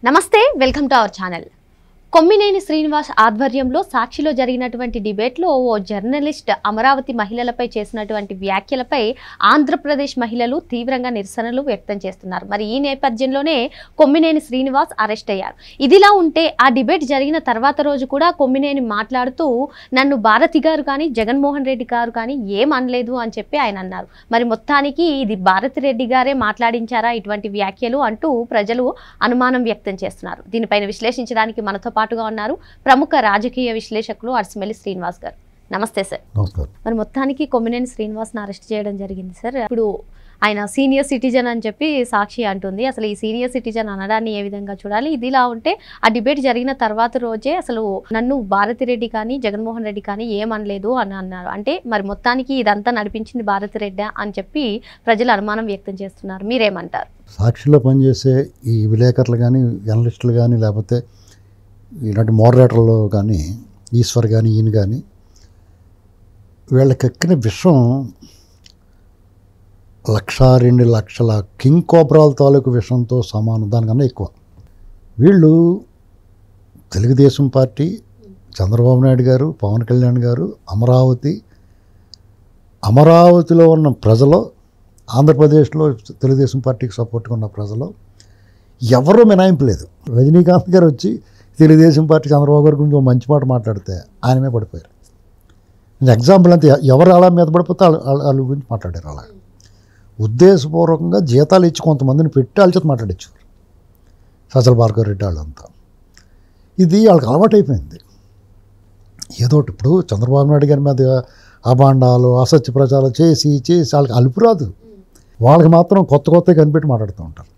నమస్తే welcome to our channel. Kommineni Srinivas ఆధ్వర్యంలో సాక్షిలో జరిగినటువంటి డిబేట్లో ఓ జర్నలిస్ట్ అమరావతి మహిళలపై చేసినటువంటి వ్యాఖ్యలపై ఆంధ్రప్రదేశ్ మహిళలు తీవ్రంగా నిరసనలు వ్యక్తం చేస్తున్నారు. మరి ఈ నేపథ్యంలోనే కొమ్మినేని శ్రీనివాస్ అరెస్ట్ అయ్యారు. ఇదిలా ఉంటే ఆ డిబేట్ జరిగిన తర్వాత రోజు కూడా కొమ్మినేని మాట్లాడుతూ నన్ను భారతి గారు కానీ జగన్మోహన్ రెడ్డి గారు కానీ ఏం అనలేదు అని చెప్పి ఆయన అన్నారు. మరి మొత్తానికి ఇది భారతి రెడ్డి గారే మాట్లాడించారా ఇటువంటి వ్యాఖ్యలు అంటూ ప్రజలు అనుమానం వ్యక్తం చేస్తున్నారు. దీనిపైన విశ్లేషించడానికి మనతో పాటుగా ఉన్నారు ప్రముఖ రాజకీయ విశ్లేషకులు అర్సిమెల్లి శ్రీనివాస్ గారు. నమస్తే సార్. నమస్కారం. మరి మొత్తానికి కొమ్మినేని శ్రీనివాస్ని అరెస్ట్ చేయడం జరిగింది సార్. ఇప్పుడు ఆయన సీనియర్ సిటిజన్ అని చెప్పి సాక్షి అంటుంది. అసలు ఈ సీనియర్ సిటిజన్ అనడాన్ని ఏ విధంగా చూడాలి? ఇదిలా ఉంటే ఆ డిబేట్ జరిగిన తర్వాత రోజే అసలు నన్ను భారతి రెడ్డి కానీ జగన్మోహన్ రెడ్డి కానీ ఏమనలేదు అని అన్నారు. అంటే మరి మొత్తానికి ఇదంతా నడిపించింది భారతి రెడ్డి అని చెప్పి ప్రజలు అనుమానం వ్యక్తం చేస్తున్నారు. మీరేమంటారు? సాక్షిలో పనిచేసే ఈ విలేకరులు కానీ జర్నలిస్టులు కానీ లేకపోతే ఇలాంటి మోడరేటర్లు కానీ ఈశ్వర్ కానీ ఈయన కానీ వీళ్ళకి ఎక్కిన విషయం 1,02 లక్షల కింగ్ కోబ్రాల తాలూకు విషయంతో సమానం, దానికన్నా ఎక్కువ. వీళ్ళు తెలుగుదేశం పార్టీ, చంద్రబాబు నాయుడు గారు, పవన్ కళ్యాణ్ గారు, అమరావతిలో ఉన్న ప్రజలు, ఆంధ్రప్రదేశ్లో తెలుగుదేశం పార్టీకి సపోర్ట్గా ఉన్న ప్రజలు ఎవరూ మినాయింపు లేదు. రజనీకాంత్ గారు వచ్చి తెలుగుదేశం పార్టీ చంద్రబాబు గారి గురించి ఒక మంచి మాట మాట్లాడితే ఆయనమే పడిపోయారు. ఎగ్జాంపుల్ అంతే, ఎవరు అలా మీద పడిపోతే వాళ్ళ గురించి మాట్లాడారు. అలా ఉద్దేశపూర్వకంగా జీతాలు ఇచ్చి కొంతమందిని పెట్టి వాళ్ళ చేత మాట్లాడించారు. సజల భార్గవ రెడ్డి వాళ్ళంతా. ఇది వాళ్ళకి అలవాటు అయిపోయింది. ఏదో ఇప్పుడు చంద్రబాబు నాయుడు గారి మీద అభాండాలు అసత్య ప్రచారాలు చేసి వాళ్ళకి అలుపు రాదు. వాళ్ళకి మాత్రం కొత్త కనిపెట్టి మాట్లాడుతూ ఉంటారు.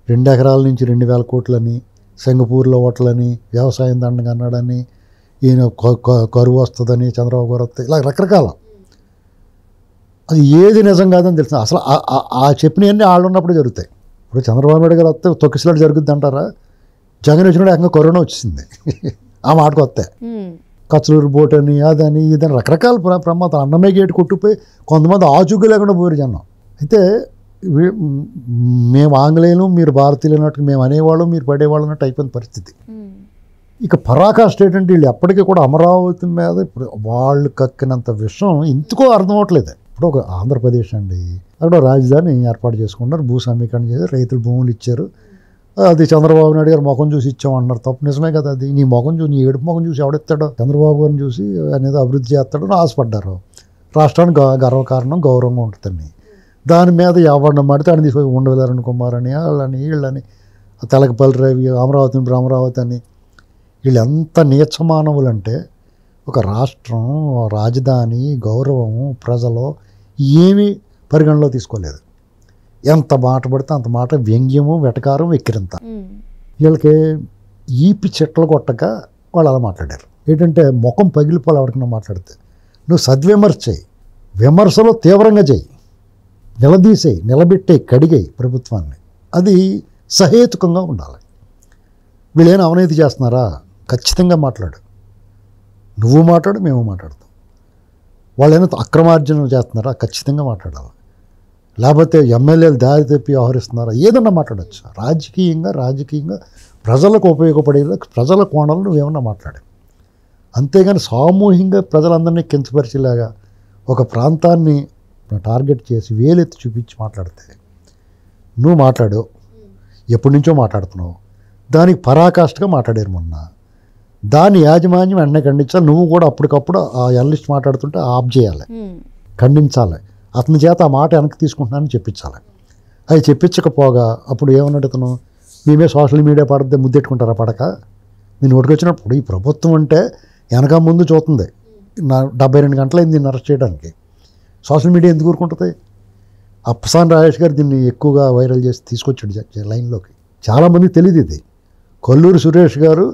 2 ఎకరాల నుంచి 2,000 కోట్లని, సింగపూర్లో ఓట్లని, వ్యవసాయం దండగా అన్నాడని, ఈయన కరువు వస్తుందని, చంద్రబాబు గారు వస్తాయి, ఇలా రకరకాల. అది ఏది నిజం కాదని తెలిసిన అసలు ఆ చెప్పినవన్నీ వాళ్ళు ఉన్నప్పుడు జరుగుతాయి. ఇప్పుడు చంద్రబాబు నాయుడు గారు వస్తే తొక్కిసలాడు జరుగుద్ది అంటారా? జగన్ వచ్చినప్పుడు ఏకంగా కరోనా వచ్చింది. ఆ మాటకు వస్తాయి. కచ్చలూరు బోట్ అని అదని ఇదని రకరకాల ప్రమాదం. అన్నమే గేటు కొట్టుపోయి కొంతమంది ఆచూకీ లేకుండా పోయారు జనం. అయితే మేము ఆంగ్లేయులు, మీరు భారతీయులు అన్నట్టు మేము అనేవాళ్ళం, మీరు పడేవాళ్ళు అన్నట్టు అయిపోయిన పరిస్థితి. ఇక పరాకాష్ట ఏంటంటే వీళ్ళు ఎప్పటికీ కూడా అమరావతి మీద ఇప్పుడు వాళ్ళు కక్కినంత విషయం ఇంతకో అర్థం అవ్వట్లేదు. ఇప్పుడు ఒక ఆంధ్రప్రదేశ్ అండి, అక్కడ రాజధాని ఏర్పాటు చేసుకున్నారు, భూ సమీకరణ చేసి రైతులు భూములు ఇచ్చారు. అది చంద్రబాబు నాయుడు గారు ముఖం చూసి ఇచ్చామన్నారు. తప్పు నిజమే కదా. అది నీ ముఖం చూసి, నీ ఏడుపు ముఖం చూసి ఎవడెత్తాడో? చంద్రబాబు గారిని చూసి అనేది అభివృద్ధి చేస్తాడని ఆశపడ్డారు. రాష్ట్రానికి గర్వకారణం, గౌరవంగా ఉంటుందని. దాని మీద ఎవరిని మడితే ఆయన తీసుకొని ఉండవెళ్ళారని కుమారని వాళ్ళని వీళ్ళని తెలకపల్లి రవి అమరావతి అని వీళ్ళు ఎంత నీచమానవులంటే ఒక రాష్ట్రం, రాజధాని, గౌరవము, ప్రజలు ఏమీ పరిగణలో తీసుకోలేదు. ఎంత మాట పడితే అంత మాట, వ్యంగ్యము, వెటకారం, వెక్కిరింత. వీళ్ళకి ఈపి చెట్లు కొట్టక వాళ్ళు అలా మాట్లాడారు. ఏంటంటే ముఖం పగిలిపోవాలి ఎవరికైనా మాట్లాడితే. నువ్వు సద్విమర్శ చేయి, విమర్శలో తీవ్రంగా చేయి, నిలదీసేయి, నిలబెట్టే, కడిగేయి ప్రభుత్వాన్ని. అది సహేతుకంగా ఉండాలి. వీళ్ళేమైనా అవినీతి చేస్తున్నారా? ఖచ్చితంగా మాట్లాడు. నువ్వు మాట్లాడు, మేము మాట్లాడతాం. వాళ్ళైనా అక్రమార్జన చేస్తున్నారా? ఖచ్చితంగా మాట్లాడాలి. లేకపోతే ఎమ్మెల్యేలు దారి తప్పి వ్యవహరిస్తున్నారా? ఏదన్నా మాట్లాడచ్చు. రాజకీయంగా ప్రజలకు ఉపయోగపడేలా, ప్రజల కోణంలో నువ్వేమన్నా మాట్లాడు. అంతేగాని సామూహికంగా ప్రజలందరినీ కించపరిచేలాగా ఒక ప్రాంతాన్ని టార్గెట్ చేసి వేలెత్తి చూపించి మాట్లాడితే నువ్వు మాట్లాడు. ఎప్పటి నుంచో మాట్లాడుతున్నావు. దానికి పరాకాష్ఠగా మాట్లాడారు మొన్న. దాని యాజమాన్యం వెంటనే ఖండించాలి. నువ్వు కూడా అప్పటికప్పుడు ఆ జర్నలిస్ట్ మాట్లాడుతుంటే ఆఫ్ చేయాలి, ఖండించాలి. అతని చేత ఆ మాట వెనక్కి తీసుకుంటున్నానని చెప్పించాలి. అది చెప్పించకపోగా అప్పుడు ఏమన్నాడు ఇతను, మేమే సోషల్ మీడియా పడితే ముద్దెట్టుకుంటారా? పడక మీ నోటికి వచ్చినప్పుడు ఈ ప్రభుత్వం అంటే వెనక ముందు చూస్తుంది. 72 గంటలైంది దీన్ని అరెస్ట్ చేయడానికి. సోషల్ మీడియా ఎందుకు ఊరుకుంటుంది? అప్పసాని రాజేష్ గారు దీన్ని ఎక్కువగా వైరల్ చేసి తీసుకొచ్చాడు లైన్లోకి. చాలామందికి తెలియదు ఇది. కొల్లూరు సురేష్ గారు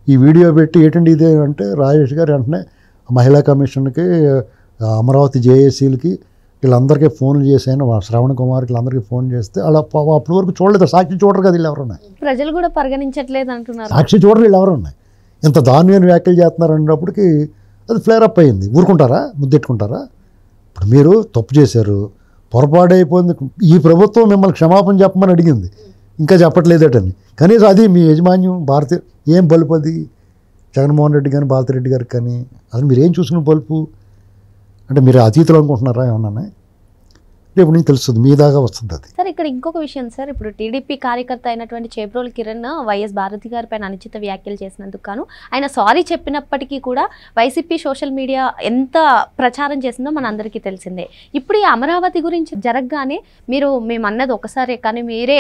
ఈ వీడియో పెట్టి ఏంటండి ఇదే అంటే రాజేష్ గారు వెంటనే మహిళా కమిషన్కి, అమరావతి జేఏసీలకి వీళ్ళందరికీ ఫోన్లు చేశాను, శ్రవణ్ కుమార్కి వీళ్ళందరికీ ఫోన్ చేస్తే అలా అప్పటి వరకు చూడలేదు. సాక్షి చూడరు కదా వీళ్ళు ఎవరున్నాయి. ప్రజలు కూడా పరిగణించట్లేదు అంటున్నారు. సాక్షి చూడరు వీళ్ళు ఎవరున్నాయి. ఇంత దారుణమైన వ్యాఖ్యలు చేస్తున్నారు అన్నప్పటికీ అది ఫ్లేర్ అప్ అయ్యింది. ఊరుకుంటారా? ముద్దెట్టుకుంటారా? ఇప్పుడు మీరు తప్పు చేశారు, పొరపాటు అయిపోయింది, ఈ ప్రభుత్వం మిమ్మల్ని క్షమాపణ చెప్పమని అడిగింది. ఇంకా చెప్పట్లేదటని. కనీసం అది మీ యజమాన్యం భారతీయ ఏం బలుపు అది జగన్మోహన్ రెడ్డి కానీ భారతిరెడ్డి గారికి కానీ అసలు మీరు ఏం చూసుకున్న బలుపు అంటే మీరు అతీతులు అనుకుంటున్నారా ఏమన్నా? రేపు నుంచి తెలుస్తుంది మీ దాకా వస్తుంది అది. సార్ ఇక్కడ ఇంకొక విషయం సార్, ఇప్పుడు టీడీపీ కార్యకర్త అయినటువంటి చేబ్రోలు కిరణ్ వైఎస్ భారతి గారి పైన అనుచిత వ్యాఖ్యలు చేసినందుకు గాను ఆయన సారీ చెప్పినప్పటికీ కూడా వైసీపీ సోషల్ మీడియా ఎంత ప్రచారం చేసిందో మన అందరికీ తెలిసిందే. ఇప్పుడు ఈ అమరావతి గురించి జరగగానే మేము అన్నది ఒకసారి కానీ మీరే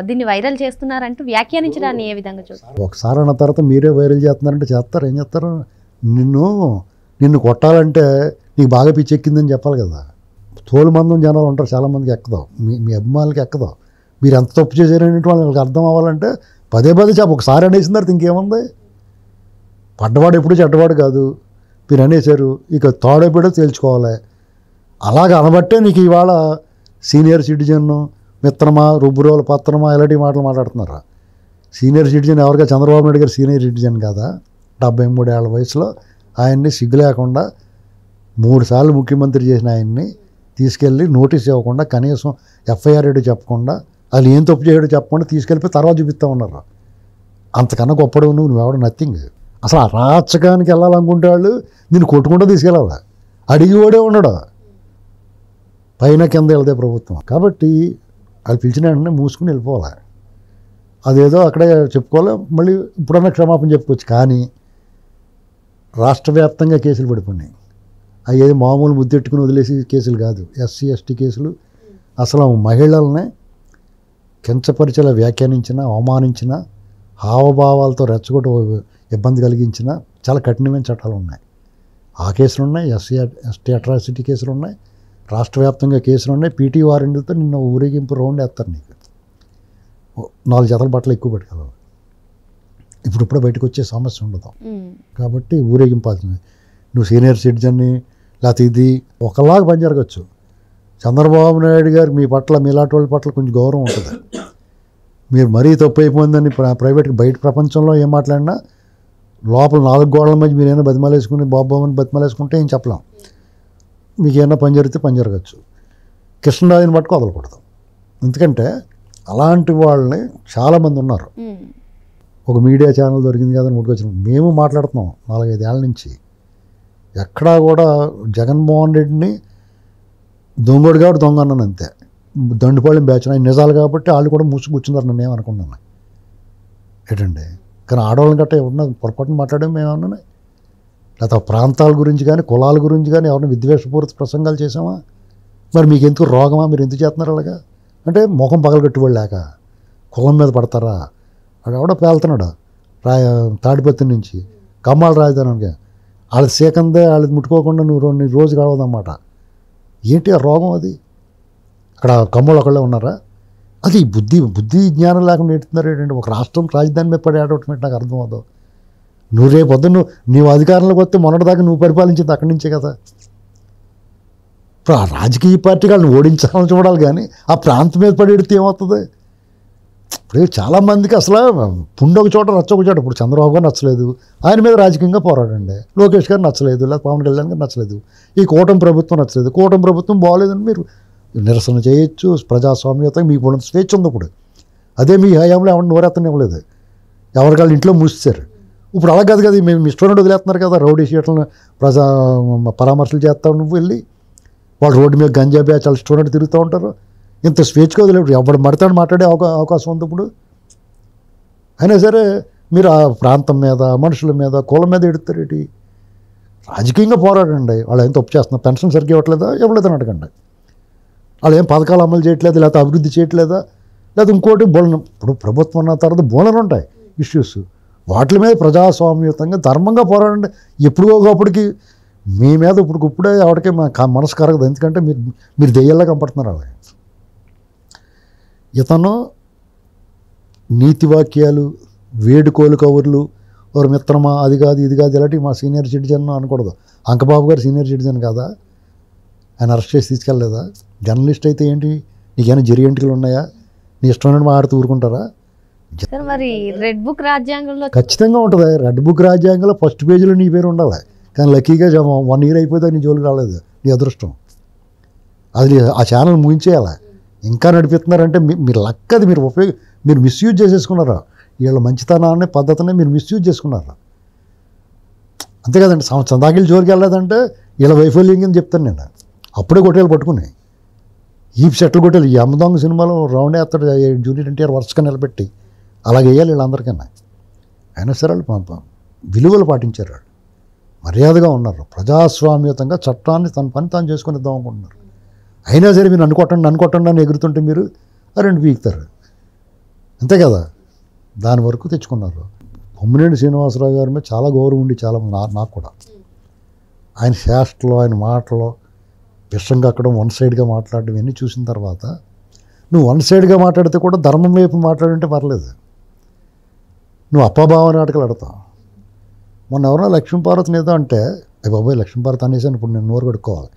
దీన్ని వైరల్ చేస్తున్నారంటూ వ్యాఖ్యానించడాన్ని ఏ విధంగా చూస్తారు? ఒకసారి అన్న తర్వాత మీరే వైరల్ చేస్తున్నారంటే చేస్తారు. ఏం చేస్తారు? నిన్ను కొట్టాలంటే నీకు బాగా పిచ్చెక్కిందని చెప్పాలి కదా. తోలు మందం జనాలు ఉంటారు, చాలామందికి ఎక్కదాం, మీ అభిమానులకి ఎక్కదాం. మీరు ఎంత తప్పు చేశారనేటి వాళ్ళకి అర్థం అవ్వాలంటే పదే చెప్ప. ఒకసారి అనేసిన తర్వాత ఇంకేముంది? పడ్డవాడు ఎప్పుడు చెడ్డవాడు కాదు, మీరు అనేసారు, ఇక తోడైపోయాడో తేల్చుకోవాలి. అలాగ అనబట్టే నీకు ఇవాళ సీనియర్ సిటిజన్ మిత్రమా రుబ్బురోల పత్రమా ఇలాంటి మాటలు మాట్లాడుతున్నారా? సీనియర్ సిటిజన్ ఎవరిగా? చంద్రబాబు నాయుడు గారు సీనియర్ సిటిజన్ కాదా? 73 ఏళ్ల వయసులో ఆయన్ని సిగ్గు లేకుండా 3 సార్లు ముఖ్యమంత్రి చేసిన ఆయన్ని తీసుకెళ్ళి నోటీస్ ఇవ్వకుండా, కనీసం ఎఫ్ఐఆర్ ఏడు చెప్పకుండా, అది ఏం తప్పు చేయడో చెప్పకుండా తీసుకెళ్ళిపోయి తర్వాత చూపిస్తూ ఉన్నారు. అంతకన్నా గొప్పడు నువ్వెవడ నథింగ్. అసలు ఆ రాచకానికి వెళ్ళాలనుకుంటే వాళ్ళు నేను కొట్టుకుంటూ తీసుకెళ్ళాలి. అడిగి ఓడే ఉండడు, పైన కింద వెళ్తే ప్రభుత్వం. కాబట్టి వాళ్ళు పిలిచిన వెంటనే మూసుకుని వెళ్ళిపోవాలి. అదేదో అక్కడే చెప్పుకోవాలి, మళ్ళీ ఇప్పుడన్నా క్షమాపణ చెప్పుకోవచ్చు. కానీ రాష్ట్ర వ్యాప్తంగా కేసులు పడిపోయినాయి. అవి ఏది మామూలు ముద్దెట్టుకుని వదిలేసి కేసులు కాదు, ఎస్సీ ఎస్టీ కేసులు. అసలు మహిళల్ని కించపరిచేలా వ్యాఖ్యానించిన, అవమానించిన, హావభావాలతో రెచ్చగొట్ట ఇబ్బంది కలిగించిన చాలా కఠినమైన చట్టాలు ఉన్నాయి. ఆ కేసులు ఉన్నాయి, ఎస్టీ అట్రాసిటీ కేసులు ఉన్నాయి, రాష్ట్ర వ్యాప్తంగా కేసులు ఉన్నాయి. పీటీ వారెంట్లతో నిన్న ఊరేగింపు రౌండ్ వేస్తారు. నీకు 4 జతల బట్టలు ఎక్కువ పెట్టుకోవాలి. ఇప్పుడు బయటకు వచ్చే సమస్య ఉండదు. కాబట్టి ఊరేగింపాల్సింది. నువ్వు సీనియర్ సిటిజన్ని లేకపోతే ఇది ఒకలాగా పని జరగచ్చు. చంద్రబాబు నాయుడు గారు మీ పట్ల, మీలాంటి వాళ్ళ పట్ల కొంచెం గౌరవం ఉంటుంది. మీరు మరీ తప్పు అయిపోయిందని ప్రైవేట్గా బయట ప్రపంచంలో ఏం మాట్లాడినా లోపల 4 గోడల మధ్య మీరు ఏమైనా బతిమాలేసుకుని బాబుని బతిమాలేసుకుంటే ఏం చెప్పలేం. మీకు ఏమైనా పని జరిగితే పని జరగచ్చు. కృష్ణరాజుని పట్టుకు వదలకూడదు. ఎందుకంటే అలాంటి వాళ్ళని చాలామంది ఉన్నారు. ఒక మీడియా ఛానల్ దొరికింది కదని ముట్టుకొచ్చిన మేము మాట్లాడుతున్నాం 4-5 ఏళ్ళ నుంచి. ఎక్కడా కూడా జగన్మోహన్ రెడ్డిని దొంగోడు కాబట్టి దొంగ అన్నాను అంతే. దండుపాళెం బ్యాచ్ ఆయన నిజాలు కాబట్టి వాళ్ళు కూడా మూసి కూర్చున్నారు. నన్ను ఏమనుకున్నాను ఏంటండి. కానీ ఆడవాళ్ళని గట్ట ఎవరన్నా పొరపాటున మాట్లాడేం మేమన్నా, లేకపోతే ప్రాంతాల గురించి కానీ కులాల గురించి కానీ ఎవరైనా విద్వేషపూరిత ప్రసంగాలు చేసామా? మరి మీకు ఎందుకు రోగమా? మీరు ఎందుకు చేస్తున్నారు అలాగా? అంటే ముఖం పగలగట్టుబడి లేక కులం మీద పడతారా? వాడు ఎవడో పేలుతున్నాడు తాడిపత్రి నుంచి కమ్మాల రాజధానికి. వాళ్ళది సేకందే, వాళ్ళది ముట్టుకోకుండా నువ్వు రోజు గడవదన్నమాట. ఏంటి ఆ రోగం? అది అక్కడ కమ్మలు ఒకళ్ళే ఉన్నారా? అది బుద్ధి జ్ఞానం లేకుండా ఎడుతున్నారు ఏంటంటే. ఒక రాష్ట్రం రాజధాని మీద పడి ఆడటం నాకు అర్థం అవుతావు. నువ్వు రేపు పొద్దున్న నీవు అధికారంలోకి వస్తే మొన్నటిదాకా నువ్వు పరిపాలించింది అక్కడి నుంచే కదా. ఇప్పుడు ఆ రాజకీయ పార్టీ వాళ్ళని ఓడించాలని చూడాలి, కానీ ఆ ప్రాంతం మీద పడి ఎడితే ఏమవుతుంది? ఇప్పుడు చాలామందికి అసలు పుండు ఒక చోట రచ్చ ఒక చోట. ఇప్పుడు చంద్రబాబు గారు నచ్చలేదు, ఆయన మీద రాజకీయంగా పోరాడండి. లోకేష్ గారు నచ్చలేదు, లేదా పవన్ కళ్యాణ్ గారు నచ్చలేదు, ఈ కూటమి ప్రభుత్వం నచ్చలేదు. కూటమి ప్రభుత్వం బాగోలేదని మీరు నిరసన చేయొచ్చు, ప్రజాస్వామ్యత మీకు ఉన్నంత స్వేచ్ఛ ఉంది. ఇప్పుడు అదే మీ హయాంలో ఎవరిని నోరెత్తని ఇవ్వలేదు, ఎవరికాళ్ళు ఇంట్లో మూసేశారు. ఇప్పుడు అలా కాదు కదా, మేము ఇష్టం వదిలేస్తున్నారు కదా. రౌడీ షీట్లను పరామర్శలు చేస్తావు నువ్వు వెళ్ళి, వాళ్ళు రోడ్డు మీద గంజా బ్యాచ్ వాళ్ళు ఇష్టం తిరుగుతూ ఉంటారు. ఇంత స్వేచ్ఛగా వదిలేదు, ఎవడు మడతాడు మాట్లాడే అవకాశం ఉంది ఇప్పుడు. అయినా సరే మీరు ఆ ప్రాంతం మీద, మనుషుల మీద, కులం మీద ఎడుతారు. ఏంటి రాజకీయంగా పోరాడండి. వాళ్ళు ఏం తప్పు చేస్తున్నారు? పెన్షన్ సరిగ్గా ఇవ్వలేదని అడగండి. వాళ్ళు ఏం పథకాలు అమలు చేయట్లేదు, లేకపోతే అభివృద్ధి చేయట్లేదా, లేదా ఇంకోటి బోళన. ఇప్పుడు ప్రభుత్వం ఉన్న తర్వాత బోళన ఉంటాయి ఇష్యూస్, వాటి మీద ప్రజాస్వామ్యతంగా ధర్మంగా పోరాడండి. ఎప్పుడో ఒకప్పటికి మీ మీద ఇప్పుడే ఎవరికే మనసు కరగదు. ఎందుకంటే మీరు దెయ్యాల్లో కనపడుతున్నారు. అలాగే ఇతను నీతి వాక్యాలు, వేడుకోలు కవర్లు, ఎవరు మిత్రమా అది కాదు ఇది కాదు ఇలాంటివి మా సీనియర్ సిటిజన్ అనకూడదు. అంకబాబు గారు సీనియర్ సిటిజన్ కాదా? ఆయన అరెస్ట్ చేసి తీసుకెళ్ళలేదా? జర్నలిస్ట్ అయితే ఏంటి, నీకేమైనా జరిగేంటిలు ఉన్నాయా? నీ ఇష్టమైన మాట్లాడుతూ ఊరుకుంటారా? మరి రెడ్ బుక్ రాజ్యాంగంలో ఖచ్చితంగా ఉంటుంది. రెడ్ బుక్ రాజ్యాంగంలో ఫస్ట్ పేజీలో నీ పేరు ఉండాలి. కానీ లక్కీగా 1 ఇయర్ అయిపోతే నీ జోలికి రాలేదు, నీ అదృష్టం. అది ఆ ఛానల్ ముగించేయాలి. ఇంకా నడిపిస్తున్నారంటే మీరు లక్. అది మీరు మిస్యూజ్ చేసేసుకున్నారా? వీళ్ళ మంచితనాన్ని పద్ధతిని మీరు మిస్యూజ్ చేసుకున్నారా? అంతే కదండి. చందాకిలు జోలికి వెళ్ళలేదంటే వీళ్ళ వైఫల్యం కింద చెప్తాను నేను. అప్పుడే కొట్టేలు పట్టుకుని ఈ సెట్లు కొట్టేలు. ఈ అమ్మదొంగ సినిమాలో రౌండ్ వేస్తాడు జూనియర్ ఎన్టీఆర్ వరుసగా నిలబెట్టి అలాగే వేయాలి వీళ్ళందరికన్నా. అయినా సరే వాళ్ళు విలువలు పాటించారు, వాళ్ళు మర్యాదగా ఉన్నారు, ప్రజాస్వామ్యతంగా చట్టాన్ని తన పని తాను చేసుకొని ఇద్దాం అనుకుంటున్నారు. అయినా సరే మీరు నన్ను కొట్టండి అని ఎగురుతుంటే మీరు రెండు పీకుతారు. అంతే కదా, దాని వరకు తెచ్చుకున్నారు. కొమ్మినేని శ్రీనివాసరావు గారి మీద చాలా గౌరవం ఉండి చాలా నాకు కూడా. ఆయన శాస్త్రలో, ఆయన మాటలో విషం కక్కడం, వన్ సైడ్గా మాట్లాడడం ఇవన్నీ చూసిన తర్వాత నువ్వు వన్ సైడ్గా మాట్లాడితే కూడా ధర్మం వైపు మాట్లాడుంటే పర్లేదు. నువ్వు అప్పభావ నాటకాలు ఆడతావు. మొన్న ఎవరో లక్ష్మీపార్వతిని ఏదో అంటే, బాబోయ్ లక్ష్మీపార్వతి అనేసాను ఇప్పుడు నేను నోరు కడుక్కోవాలి.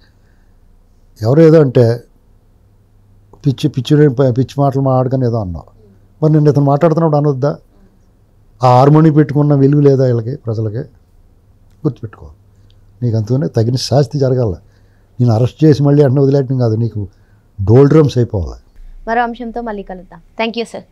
ఎవరో ఏదో అంటే పిచ్చి మాటలు మాట్లాడుకొని ఏదో అన్నావు. మరి నేను ఇతను మాట్లాడుతున్నప్పుడు అనొద్దా? ఆ హార్మోని పెట్టుకున్న విలువ లేదా వీళ్ళకి, ప్రజలకి? గుర్తుపెట్టుకో. నీకు అంతగానే తగిన శాస్తి జరగాల. నేను అరెస్ట్ చేసి మళ్ళీ అన్న వదిలేయటం కాదు, నీకు డోల్ డ్రమ్స్ అయిపోవాలి. మరో అంశంతో మళ్ళీ కలుద్దాం. Thank you sir.